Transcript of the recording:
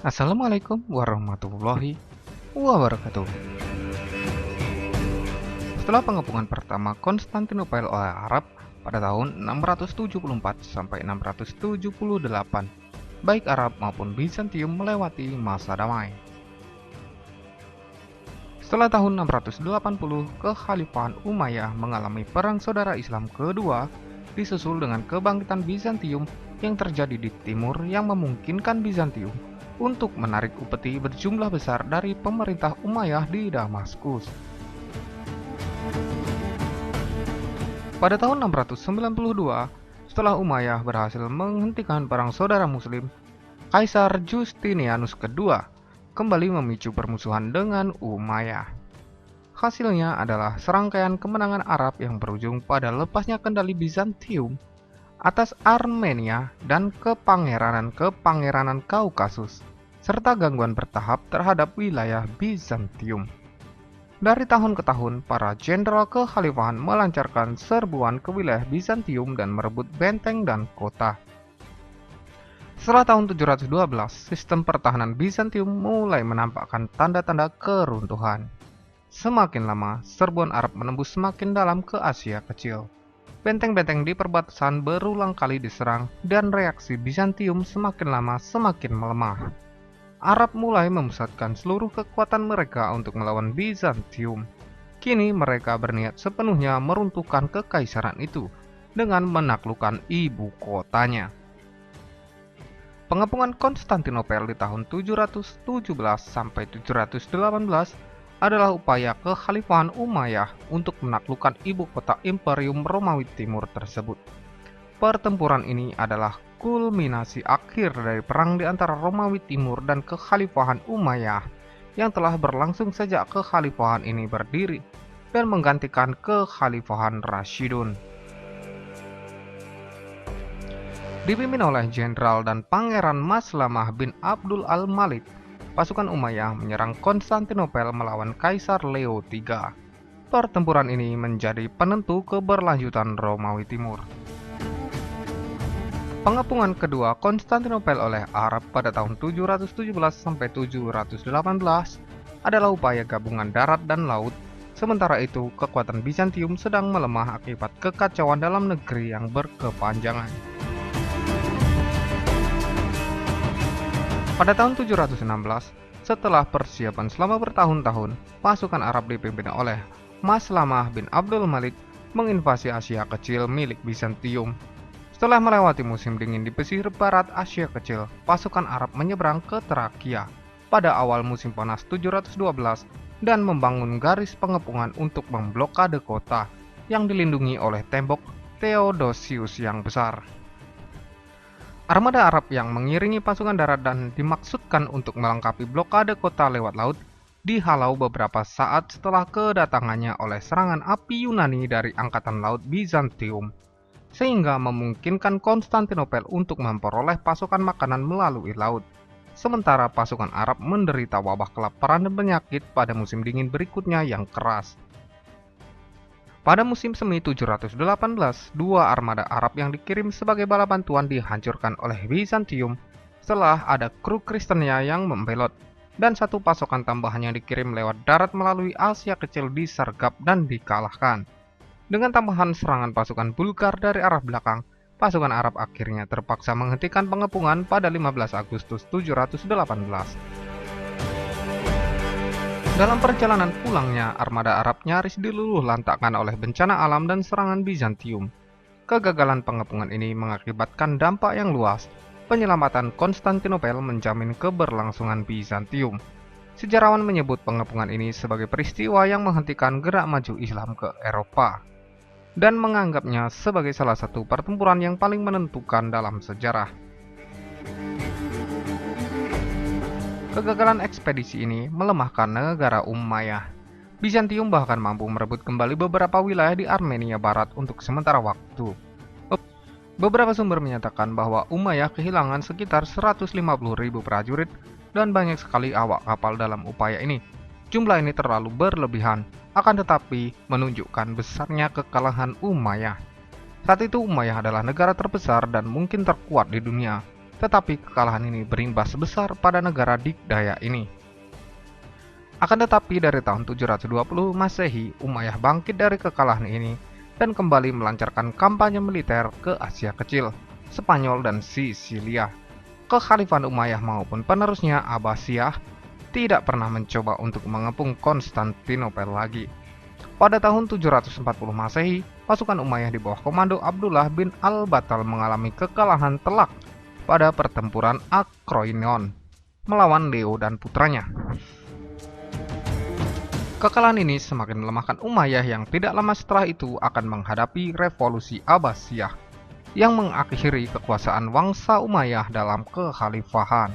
Assalamualaikum warahmatullahi wabarakatuh. Setelah pengepungan pertama Konstantinopel oleh Arab pada tahun 674 sampai 678, baik Arab maupun Bizantium melewati masa damai. Setelah tahun 680, Kekhalifahan Umayyah mengalami perang saudara Islam kedua, disusul dengan kebangkitan Bizantium yang terjadi di timur yang memungkinkan Bizantium untuk menarik upeti berjumlah besar dari pemerintah Umayyah di Damaskus. Pada tahun 692, setelah Umayyah berhasil menghentikan perang saudara Muslim, Kaisar Justinianus II kembali memicu permusuhan dengan Umayyah. Hasilnya adalah serangkaian kemenangan Arab yang berujung pada lepasnya kendali Bizantium atas Armenia dan kepangeranan Kaukasus, serta gangguan bertahap terhadap wilayah Bizantium. Dari tahun ke tahun, para jenderal kekhalifahan melancarkan serbuan ke wilayah Bizantium dan merebut benteng dan kota. Setelah tahun 712, sistem pertahanan Bizantium mulai menampakkan tanda-tanda keruntuhan. Semakin lama, serbuan Arab menembus semakin dalam ke Asia Kecil. Benteng-benteng di perbatasan berulang kali diserang dan reaksi Bizantium semakin lama semakin melemah. Arab mulai memusatkan seluruh kekuatan mereka untuk melawan Bizantium. Kini mereka berniat sepenuhnya meruntuhkan kekaisaran itu dengan menaklukkan ibu kotanya. Pengepungan Konstantinopel di tahun 717 sampai 718 adalah upaya kekhalifahan Umayyah untuk menaklukkan ibu kota Imperium Romawi Timur tersebut. Pertempuran ini adalah kulminasi akhir dari perang di antara Romawi Timur dan kekhalifahan Umayyah yang telah berlangsung sejak kekhalifahan ini berdiri dan menggantikan kekhalifahan Rashidun. Dipimpin oleh Jenderal dan Pangeran Maslamah bin Abdul al-Malik, pasukan Umayyah menyerang Konstantinopel melawan Kaisar Leo III. Pertempuran ini menjadi penentu keberlanjutan Romawi Timur. Pengepungan kedua Konstantinopel oleh Arab pada tahun 717 sampai 718 adalah upaya gabungan darat dan laut. Sementara itu, kekuatan Bizantium sedang melemah akibat kekacauan dalam negeri yang berkepanjangan. Pada tahun 716, setelah persiapan selama bertahun-tahun, pasukan Arab dipimpin oleh Maslamah bin Abdul Malik menginvasi Asia Kecil milik Bizantium. Setelah melewati musim dingin di pesisir barat Asia Kecil, pasukan Arab menyeberang ke Trakia pada awal musim panas 712 dan membangun garis pengepungan untuk memblokade kota yang dilindungi oleh tembok Theodosius yang besar. Armada Arab yang mengiringi pasukan darat dan dimaksudkan untuk melengkapi blokade kota lewat laut dihalau beberapa saat setelah kedatangannya oleh serangan api Yunani dari Angkatan Laut Bizantium, sehingga memungkinkan Konstantinopel untuk memperoleh pasokan makanan melalui laut. Sementara pasukan Arab menderita wabah kelaparan dan penyakit pada musim dingin berikutnya yang keras. Pada musim semi 718, dua armada Arab yang dikirim sebagai bala bantuan dihancurkan oleh Bizantium setelah ada kru Kristennya yang membelot, dan satu pasokan tambahan yang dikirim lewat darat melalui Asia Kecil disergap dan dikalahkan. Dengan tambahan serangan pasukan Bulgar dari arah belakang, pasukan Arab akhirnya terpaksa menghentikan pengepungan pada 15 Agustus 718. Dalam perjalanan pulangnya, armada Arab nyaris diluluh lantakkan oleh bencana alam dan serangan Bizantium. Kegagalan pengepungan ini mengakibatkan dampak yang luas. Penyelamatan Konstantinopel menjamin keberlangsungan Bizantium. Sejarawan menyebut pengepungan ini sebagai peristiwa yang menghentikan gerak maju Islam ke Eropa dan menganggapnya sebagai salah satu pertempuran yang paling menentukan dalam sejarah. Kegagalan ekspedisi ini melemahkan negara Umayyah. Bizantium bahkan mampu merebut kembali beberapa wilayah di Armenia Barat untuk sementara waktu. Beberapa sumber menyatakan bahwa Umayyah kehilangan sekitar 150.000 prajurit dan banyak sekali awak kapal dalam upaya ini. Jumlah ini terlalu berlebihan, akan tetapi menunjukkan besarnya kekalahan Umayyah. Saat itu Umayyah adalah negara terbesar dan mungkin terkuat di dunia, tetapi kekalahan ini berimbas besar pada negara dikdaya ini. Akan tetapi dari tahun 720 Masehi, Umayyah bangkit dari kekalahan ini dan kembali melancarkan kampanye militer ke Asia Kecil, Spanyol dan Sisilia. Kekhalifahan Umayyah maupun penerusnya Abbasiyah tidak pernah mencoba untuk mengepung Konstantinopel lagi. Pada tahun 740 Masehi, pasukan Umayyah di bawah komando Abdullah bin Al-Battal mengalami kekalahan telak pada pertempuran Akroinon melawan Leo dan putranya. Kekalahan ini semakin melemahkan Umayyah yang tidak lama setelah itu akan menghadapi revolusi Abbasiyah yang mengakhiri kekuasaan Wangsa Umayyah dalam kekhalifahan.